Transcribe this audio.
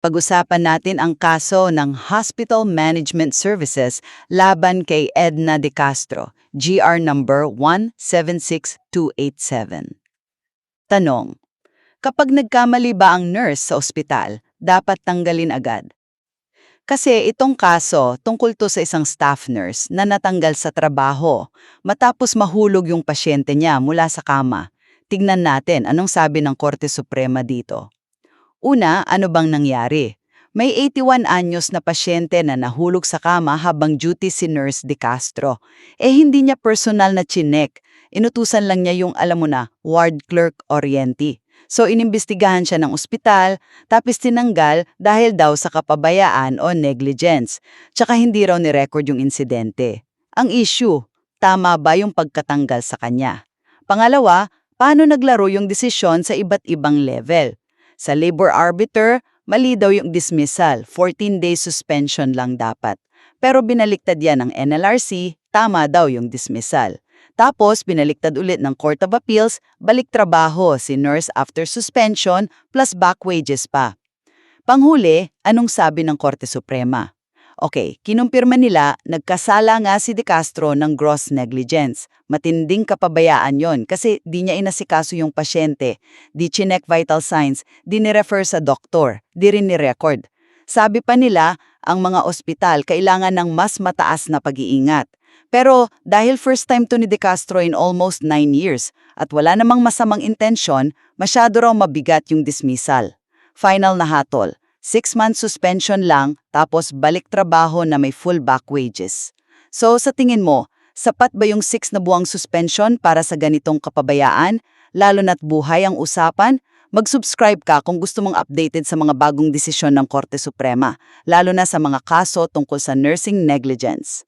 Pag-usapan natin ang kaso ng Hospital Management Services laban kay Edna De Castro, GR number 176287. Tanong, kapag nagkamali ba ang nurse sa ospital, dapat tanggalin agad? Kasi itong kaso tungkol to sa isang staff nurse na natanggal sa trabaho matapos mahulog yung pasyente niya mula sa kama. Tignan natin anong sabi ng Korte Suprema dito. Una, ano bang nangyari? May 81 anyos na pasyente na nahulog sa kama habang duty si Nurse De Castro. Hindi niya personal na chinek. Inutusan lang niya yung, alam mo na, ward clerk oriente. So inimbestigahan siya ng ospital, tapos tinanggal dahil daw sa kapabayaan o negligence. Tsaka hindi raw ni-record yung insidente. Ang issue, tama ba yung pagkatanggal sa kanya? Pangalawa, paano naglaro yung desisyon sa iba't ibang level? Sa labor arbiter, mali daw yung dismissal, 14 days suspension lang dapat. Pero binaliktad yan ng NLRC, tama daw yung dismissal. Tapos binaliktad ulit ng Court of Appeals, balik trabaho si nurse after suspension plus back wages pa. Panghuli, anong sabi ng Korte Suprema? Okay, kinumpirma nila, nagkasala nga si De Castro ng gross negligence. Matinding kapabayaan yon kasi di niya inasikaso yung pasyente, di chinek vital signs, di ni-refer sa doktor, di rin ni-record. Sabi pa nila, ang mga ospital kailangan ng mas mataas na pag-iingat. Pero dahil first time to ni De Castro in almost 9 years at wala namang masamang intensyon, masyado raw mabigat yung dismissal. Final na hatol. 6 months suspension lang, tapos balik trabaho na may full back wages. So sa tingin mo, sapat ba yung 6 na buwang suspension para sa ganitong kapabayaan? Lalo na't buhay ang usapan? Mag-subscribe ka kung gusto mong updated sa mga bagong desisyon ng Korte Suprema, lalo na sa mga kaso tungkol sa nursing negligence.